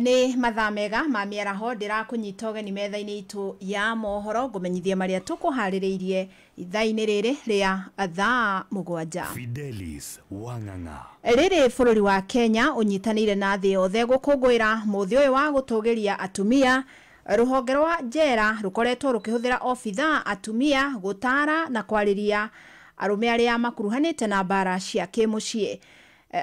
Ni mathaa mega ma miaraho ndirakunyita ũgeni metha-inĩ itu ya mohoro ngumenyithia maria tukuharĩrĩirie ithaa-inĩ rĩrĩ rĩa thaa 7. Fidelis Wang'ang'a. Rĩrĩ bũrũri wa Kenya unyitanĩire na thĩ yothe gũkũngũĩra mũthĩ ũyũ wa gũtũgĩria atumia. Rũhonge rwa njera rukoretwo rukihũthĩra obitha atumia gũtara na kwarĩria arũme arĩa makuruhanĩte na mbara cia kĩmũciĩ.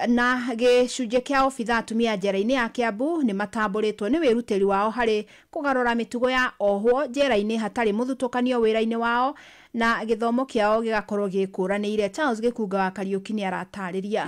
Na gĩcunjĩ kĩa obitha atumia njera-inĩ ya Kiambu nĩ matambũrĩtwo nĩ wĩrutĩri wao harĩ kũgarũra mĩtugo ya ohwo njera-inĩ hatarĩ mũthutũkanio wĩra-inĩ wao na gĩthomo kĩao gĩgakorwo gĩkũranĩire. Charles Gĩkunga wa Kariũki nĩ aratarĩria.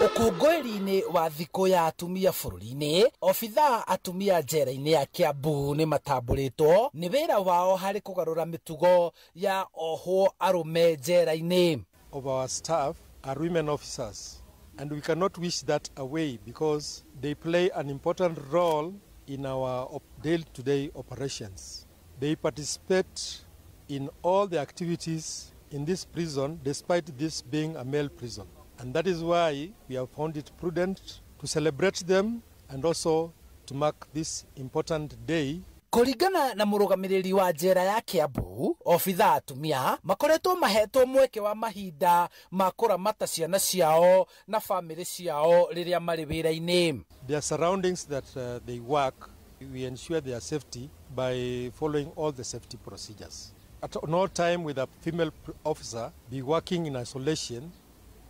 Ũkũngũĩri-inĩ wa thikũ ya atumia bũrũri-inĩ, obitha atumia njera-inĩ ya Kiambu nĩ matambũrĩtwo nĩ wĩra wao harĩ kũgarũra mĩtugo ya ohwo arũme njera-inĩ. Of our staff are women officers, and we cannot wish that away because they play an important role in our day-to-day operations. They participate in all the activities in this prison despite this being a male prison. And that is why we have found it prudent to celebrate them and also to mark this important day. Kũringana na mũrũgamĩrĩri wa njera ya Kiambu, obitha atumia makoretwo mahetwo mweke wa mahinda ma kũramata ciana ciao na famĩlĩ ciao rĩrĩa marĩ wĩra-inĩ. Their surroundings that they work, we ensure their safety by following all the safety procedures. At no time will a female officer be working in isolation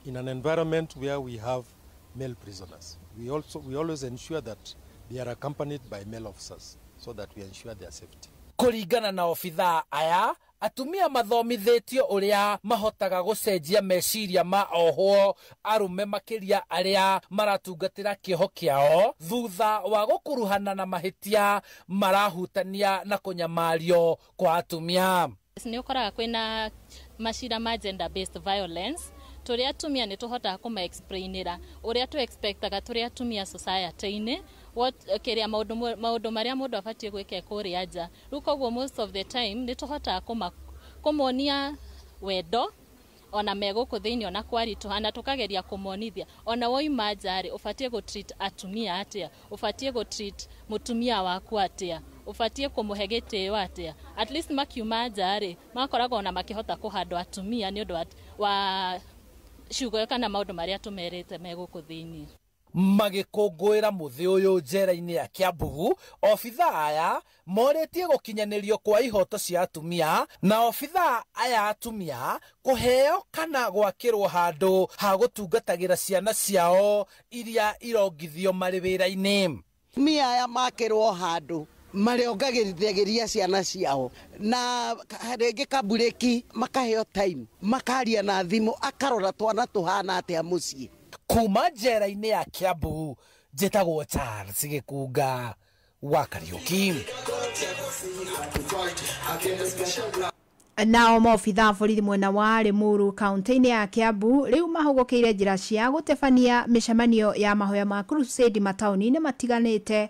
in an environment where we have male prisoners. We always ensure that they are accompanied by male officers so that we ensure their safety. Kũringana na obitha aya, atumia mathomithĩtio ũrĩa mahotaga gũcenjia meciria ma ohwo arũme makĩria arĩa maratungatĩra kĩoho kĩao thutha wa gũkuruhana na mahĩtia marahutania na kũnyamario kwa atumia. Nĩ ũkoraga kwĩna macira ma gender based violence tũrĩa atumia nĩ tũhotaga kũma-explainĩra ũrĩa tũ-expectaga tũrĩa atumia society-inĩ kĩrĩa maũndũ marĩa mũndũ abatiĩ gwĩka kũrĩa nja. Rĩu koguo most of the time nĩ tũhotaga kũmonia wendo ona megũkũ thĩinĩ ona kwaritũha tũkageria kũmonithia ona woima nja rĩ ũbatiĩ gũ-treat atumia atĩa, ũbatiĩ gũ-treat mũtumia waku atĩa, ũbatiĩ kũmũhe gĩtĩo atĩa. At least makiuma nja rĩ makoragwo ona makĩhota kũhandwo atumia nĩ ũndũ wa ciugo kana maũndũ marĩa tũmerĩte megũkũ thĩinĩ. Magĩkũngũĩra mũthĩ ũyũ njera-inĩ ya Kiambu, obitha aya morĩtie gũkinyanĩrio kwa ihoto cia atumia na obitha aya atumia kũheo kana gwakĩrwo handũ ha gũtungatagĩra ciana ciao iria irongithio marĩ wĩra-inĩ. Atumia aya makĩrwo handũ marĩongagĩrithagĩria ciana ciao na rĩngĩ kabureki makaheo time makaria na thimũ akarora twana tũhana atĩa mũciĩ. Kuma njera-inĩ ya Kiambu, njĩtagwo Charles Gĩkunga wa Kariũki. Nao maobitha borithi mwena wa Limuru kaunti-inĩ ya Kiambu rĩu mahũgũkĩire njĩra cia gũtebania mĩcemanio ya mahoya ma crusade mataũni-inĩ matiganĩte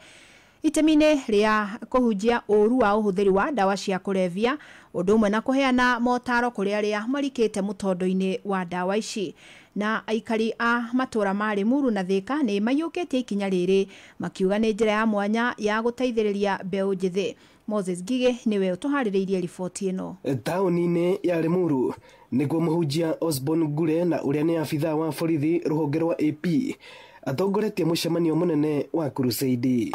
itemi-inĩ rĩa kũhunjia ũru wa ũhũthĩri wa ndawa cia kũrebia ũndũ ũmwe na kũheana motaro kũrĩ arĩa marikĩte mũtondo-inĩ wa ndawa ici. Na aikari a matũra ma Limuru na Thika nĩ maiyũkĩtie ikinya rĩrĩ makiuga nĩ njĩra ya mwanya ya gũteithĩrĩria mbeũ njĩthĩ. Moses Gige nĩwe ũtũharĩrĩirie riboti ĩno. Taũni-inĩ ya Limuru nĩguo mũhunjia Osborn Ngure na ũrĩa nĩ abitha wa borithi rũhonge rwa AP atongoretie mũcemanio mũnene wa crusade.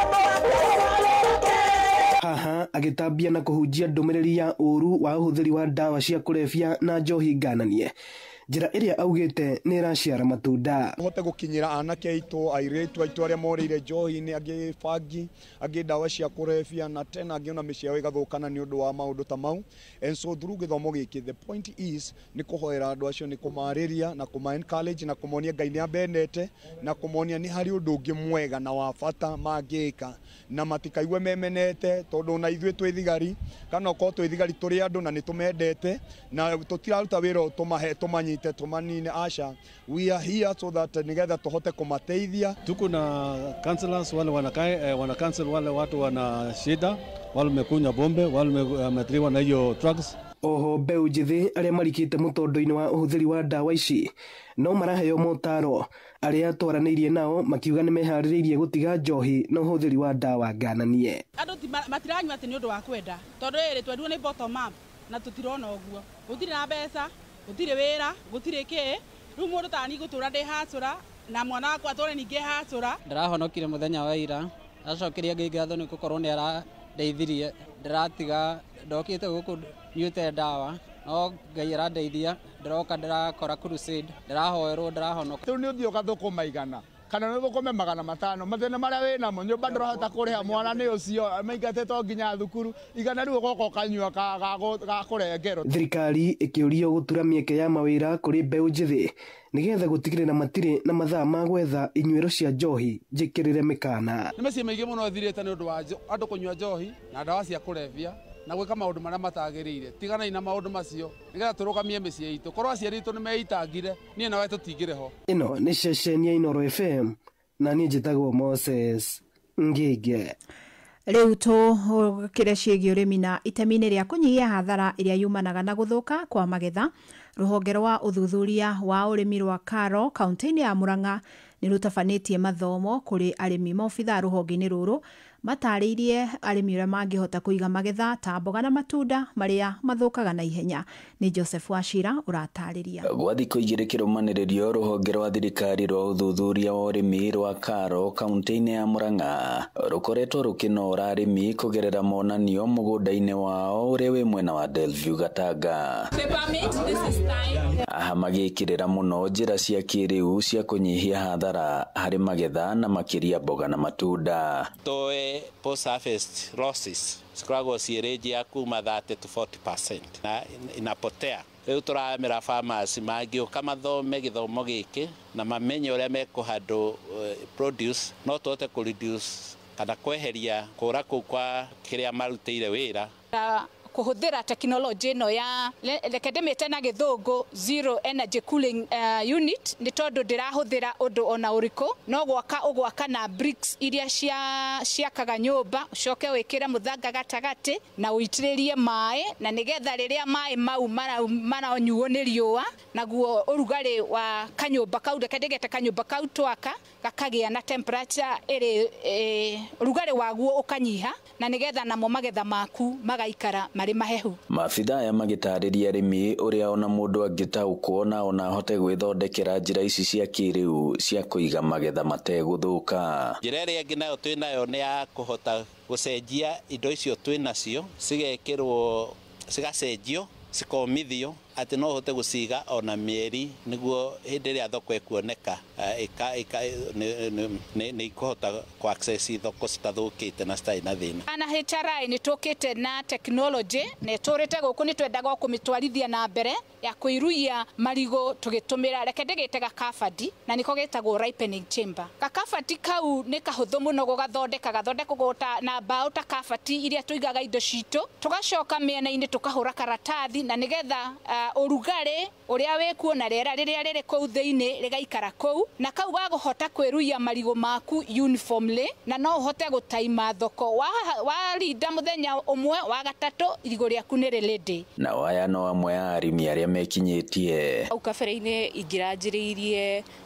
Haha agĩtambia na kũhunjia ndũmĩrĩri ya ũru wa ũhũthĩri wa ndawa cia kũrebia na njohi ngananie. Njĩra ĩrĩa augĩte nĩ ĩraciara matunda. Hote gũkinyĩra anake aitũ airĩtu aitũ arĩa morĩire njohi-inĩ, angĩ bangi, angĩ ndawa cia kũrebia na tena angĩ ona mĩciĩ yao ĩgathũkana nĩ ũndũ wa maũndũ ta mau. And so through gĩthomo gĩkĩ, the point is nĩ kũhoera andũ acio, nĩ kũmarĩria na kũma-encourage na kũmonia Ngai nĩ ambendete na kũmonia nĩ harĩ ũndũ ũngĩ mwega na wa bata mangĩka na matikaigue memenete tondũ na ithuĩ twĩ thigari kana okorwo twĩ thigari tũrĩ andũ na nĩ tũmendete na tũtiraruta wĩra tũmanyite tumanine asha. We are here so that nigetha tuhote kumateithia. Tuko na counselors wale wana counsel wale watu wana shida, wale wamekunywa bombe, wale wameathiriwa na hiyo drugs. Oho mbeũ njĩthĩ arĩa marikĩte mũtondo-inĩ wa ũhũthĩri wa ndawa ici no maraheo motaro arĩa twaranĩirie nao makiuga nĩ meharĩrĩirie gũtiga njohi na ũhũthĩri wa ndawa ngananie. Andũ matiranyua atĩ nĩ ũndũ wa kwenda tondũ rĩrĩ twendirwo nĩ bottom up na tũtirona ũguo, gũtirĩ na mbeca, gũtirĩ wĩra, gũtirĩ kĩ, rĩu mũndũ tani gũtũra ndĩ hacũra na mwana wakwa atũre ningĩ hacũra. Ndĩrahonokire mũthenya wa ira, acokeria ngatho nĩ gũkorwo nĩ arandeithirie, ndĩratiga ndokĩte gũkũ nyuĩte ndawa no Ngai arandeithia, ndĩroka ndĩrakora crusade, ndĩrahoerwo ndĩrahonoka. Rĩu nĩ ũthiĩ ũgathũkũma igana kana nĩ thũkũme 500 mathĩna marĩa wĩnamo nyũmba ndũrahota kũrĩha mwana nĩ ũcio maingatĩtwo nginya thukuru igana rĩu ũgoka ũkanyua ga kũrengerwo. Thirikari ĩkĩũrio gũtura mĩeke ya mawĩra kũrĩ mbeũ njĩthĩ nĩgetha gũtigĩrĩra matirĩ na mathaa ma gwetha inyuĩro cia njohi njĩkĩrĩre mĩkana. Nĩ mĩciĩ mĩingĩ mũno thirĩte nĩ ũndũ wa andũ kũnyua njohi na ndawa cia kũrebia na gwĩka maũndũ marĩa matagĩrĩire. Tigana na maũndũ macio nĩgetha tũrũgamie mĩciĩ itũ. Korwo aciari itũ nĩ meitangire niĩ nawe tũtingĩrĩ ho. Ĩno nĩ ceceni ya Inooro FM na niĩ njĩtagwo Moses Ngige. Rĩu tũkĩre ciĩgiĩ ũrĩmi na itemi-inĩ rĩa kũnyihia hathara ĩrĩa yumanaga na gũthũka kwa magetha. Rũhonge rwa ũthuthuria wa ũrĩmi rwa Karo kaunti-inĩ ya Murang'a nĩ rũtabanĩtie mathomo kũrĩ arĩmi maobitha rũhonge-inĩ rũrũ matarĩirie arĩmi ũrĩa mangĩhota kũiga magetha ta mboga na matunda marĩa mathũkaga na ihenya. Nĩ Joseph Wachira ũratarĩria. Gwa thikũ igĩrĩ kĩrũmanĩrĩrio rũhonge rwa thirikari rwa ũthuthuria wa ũrĩmi rwa Karo kaunti-inĩ ya Murang'a rũkoretwo rũkĩnora arĩmi kũgerera monanio mũgũnda-inĩ wao ũrĩa wĩ mwena wa Delview Gatanga. Aha magĩkĩrĩra mũno njĩra cia kĩrĩu cia kũnyihia hathara harĩ magetha na makĩria mboga na matunda. Post harvest losses zikoragwo ciĩ ya kuma 30 to 40% na inapotea. Rĩu tũramera farmers mangĩũka mathome gĩthomo gĩkĩ na mamenye ũrĩa mekũhandũ produce no tũhote kũreduce kana kweheria kũra kũu kwa kĩrĩa marutĩire wĩra. Kuhudhira teknolojia ino ya lekendemete na githungu zero energy cooling unit ni tondu ndirahuthira undu ona uriko no gwaka na bricks iria ciakaga nyumba ucoke wikire muthanga gatagati na uitiririe mai na nigetha riria mai mau maranyuo ni riua naguo urugari wa kanyumba kau lekendegete kanyumba kau twaka gakagia na temperature iri urugari waguo ukanyiha na nigetha namo magetha maku magaikara marĩ mahehu. Maabitha aya magĩtarĩria arĩmi ũrĩa ona mũndũ angĩtaũkwo na ona ahote gwĩthondekera njĩra ici cia kĩrĩu cia kũiga magetha mategũthũka. Njĩra ĩrĩa ĩngĩ nayo twĩnayo nĩ ya kũhota gũcenjia indo icio twĩnacio cigekĩrwo cigacenjio cikomithio atĩ no hote gũciga ona mĩeri nĩguo hĩndĩ ĩrĩa thoko ĩkuoneka nĩ ikuhota ku access thoko citathũkĩte na citarĩ na thĩna. Ana HRI nĩ tũkĩte na technology nĩ tũrĩte gũkũ nĩ twendaga kũmĩtwarithia na mbere ya kũiruia marigũ tũgĩtũmĩra reke ndĩgĩte gakabadi na nĩko gĩtagwo ripening chamber. Gakabadi kau nĩ kahũthũ mũno gathondekagwo na mbaũ ta kabati iria tũigaga indo citũ tũgacoka mĩena-inĩ tũkahũra karatathi na nĩgetha urugari uria wekuona rĩera rĩrĩa rĩrĩ kũu thĩinĩ rĩgaikara kũu na kau gagũhota kwĩruia marigũ maku uniformly na no ũhote gũtaima thoko warinda mũthenya ũmwe wa gatatũ irigũ rĩaku nĩ ready. Na aya no amwe ya arĩmi arĩa mekinyĩtie. Au kabere-inĩ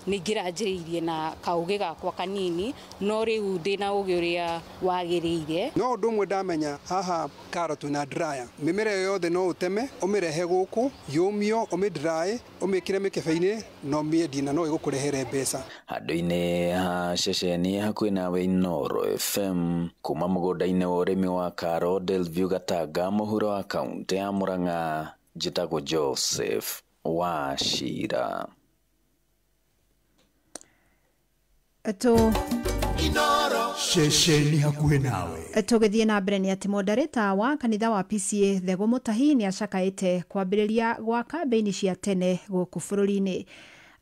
ingĩranjĩrĩirie na kaũgĩ gakwa kanini no rĩu ndĩna ũgĩ ũrĩa wagĩrĩire. No ũndũ ũmwe ndamenya haha Karo na dryer mĩmera yothe no ũteme ũmĩrehe gũkũ yũmio ũmĩdry ũmĩkĩre mĩkebe-inĩ no mĩendie na no ĩgũkũrehere mbeca. Handũ-inĩ ha ceceni hakuhĩ nawe Inooro FM kuma mũgũnda-inĩ wa ũrĩmi wa Karo Delview Gatanga mũhuro wa kaunti ya Murang'a njĩtagwo Joseph Wachira. Inooro ceceni hakuhĩ nawe. Tũgĩthiĩ na mbere nĩ atĩ moderator wa kanitha wa PCA Thego Mutahi nĩ acakaĩte kwambĩrĩria gwa kambĩini cia tene gũkũ bũrũri-inĩ.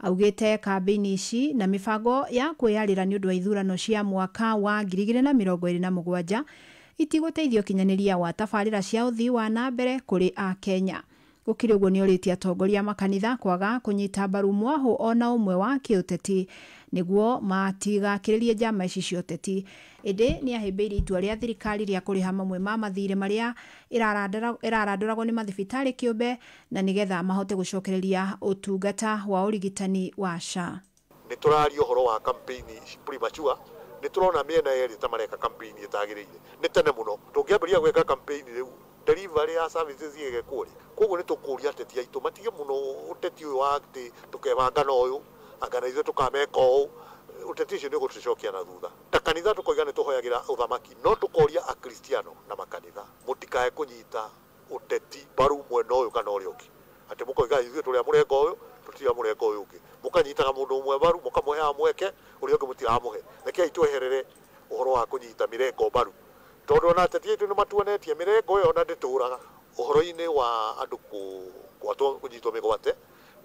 Augĩte kambĩini ici na mĩbango ya kwĩyarĩra nĩ ũndũ wa ithurano cia mwaka wa 2027 itigũteithio kinyanĩria wa tabarĩra cia ũthii wa na mbere kũrĩ a Kenya. gukiri uguo ni oritie atongoria makanitha kwaga kunyita mbaru mwahu ona umwe wa kiuteti niguo matigakiririe njama ici cia uteti. Indi ni ahimbiire itua ria thirikari ria kuriha mamwe ma mathire maria iraranduragwo ni mathibitari kiumbe na nigetha mahote gucokereria utungata wa urigitani wa SHA. Ni turaria uhoro wa campaign premature, ni turona miena eri tamareka campaign itagirire ni tene muno tungiambiria gweka campaign riu delivery ya services yege kuri koguo ni tukuria ateti aitu matige muno uteti uyu wa ati tukebanga no uyu angana ithu tukameka u uteti ucio ni gutucokia na thutha ta kanitha tukoiga ni tuhoyagira uthamaki no tukoria akristiano na makanitha mutikae kunyita uteti baru mwena uyu kana uri uki ati mukoiga ithu turia murengo uyu tutia murengo uyu uki mukanyitaga mundu umwe baru mukamuhe amweke uri uki mutiramuhe rekei tweherere uhoro wa kunyita mirengo baru tondu ona ateti aitu ni matuonetie mirengo yo na ndituraga uhoro-ini wa andu kwatwo kunyitwo migwate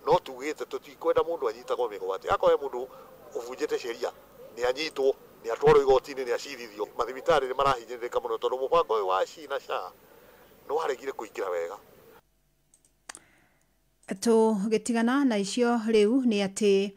no tugite tutikwenda mundu anyitagwo migwate akoe mundu uvunjite sheria ni anyitwo ni atwarwo igoti-ini ni acirithio mathibitari ni marahinyirika muno tondu mubango uyu wa SHI na SHA no waregire kuingira wega. Tugitigana na icio riu ni ati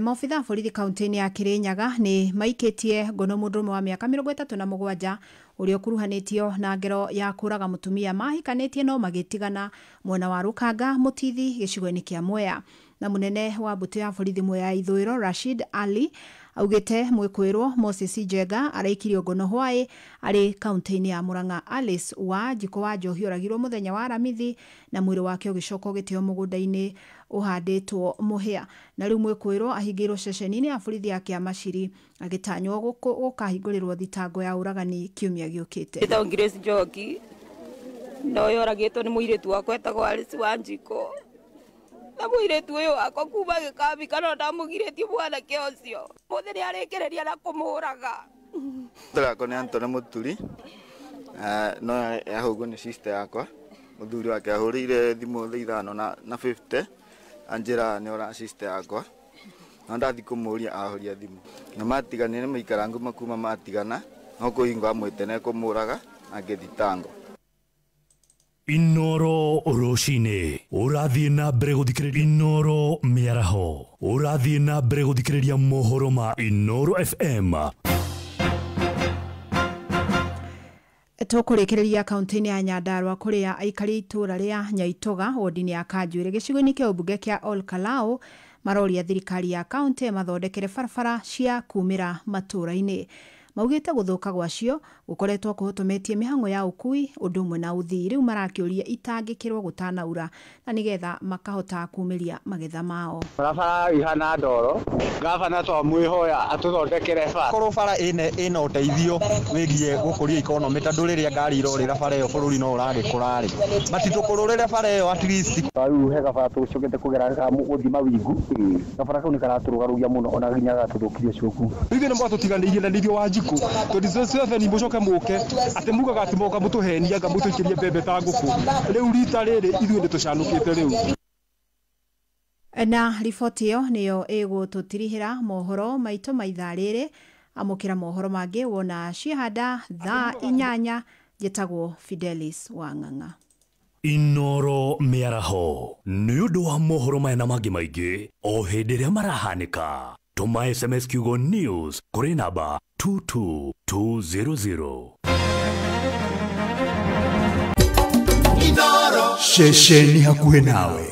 maobitha borithi kaunti-ini ya Kirinyaga ni maikitie ngono mundu wa miaka 37 uria kuruhanitio na ngero ya kuraga mutumia mahikanitie no magitigana mwena wa Rukanga Mutithi gicigo-ini kia Mwea. Na munene wa mbutu ya borithi Mwea Ithũĩro Rashid Ali augite mwikwirwo Moses Njega araikirio ngono hwai ari kaunti-ini ya Murang'a. Alice wa Jiko wa Njohi oragirwo muthenya wa Aramithi na mwiri wake ugicoko ugiteo mugunda-ini uhanditwo muhia. Na riu mwikwirwo ahingirwo ceceni-ini ya borithi ya Kiamashiri agitanywo gukahingũrĩrwo thitango ya uragani kiumia giukite. Ito Grace Njoki no yoragitwo ni muiritu wakwa etagwo Alice wa Njiko. Na muiritu uyu wakwa kuma gikambi kana ndamugiritie mwanake ucio muthi ni arikireria na kumuraga. Ndako ni Antone Muturi no yahugo ni sister yakwa muthuri wake ahurire thimu 5:50 anjira ni ora sister yakwa na ndathi kumuria ahuria thimu na matiganire maikarangu makuma matigana no kuhinga amwite kumuraga agithitango. Inoro Roshine urathie na mbere guthikiriria Inoro miaraho urathie na mbere guthikiriria mohoro ma Inoro FM. Tukurikiria kaunti-ini ya Nyandarua kuria aikari itura ria Nyaitoga wodi-ini ya Kanjuire gicigo-ini kia ubunge kia Ol Kalou maroria thirikari ya kaunti mathondekere barabara cia kumira matura-ini. Maugite guthuka gwacio gukoretwo kuhutumetie mihango ya ukui undumwe na uthii. Riu marakiuria itangikirwo gutanaura na nigetha makahota kumiria magetha mao. Barabara ihana ndoro gavana to mwihoya atuthondekere bara korwo bara ina uteithio wigie gukuria economy tondu riria ngari irorira bara iyo bururi no urari kurari matitukururire bara iyo at least riu he gabara tucokete kugera guthima wingu gabara kau ni karaturugarugia muno ona ginya gatuthukirie cuku ithe ni mwatutiganirie na nithio wa Njiku tondu ciothe ni mucoke muke ati mugaga ati moka mutuhenia nga mutuikirie mbembe ta nguku riu rita riri ithuĩ ni tucanukite riu. Na riboti iyo niyo igututirihira mohoro maito maitha riri amukira mohoro mangi wona cihanda thaa 8 jetagwo Fidelis Wang'ang'a. Inoro miaraho ni undu wa mohoro maya mangi maingi o hindi ria marahanika. Tuma SMS kiugo news kuri namba 22200. Inoro shesheni hakuhe nawe.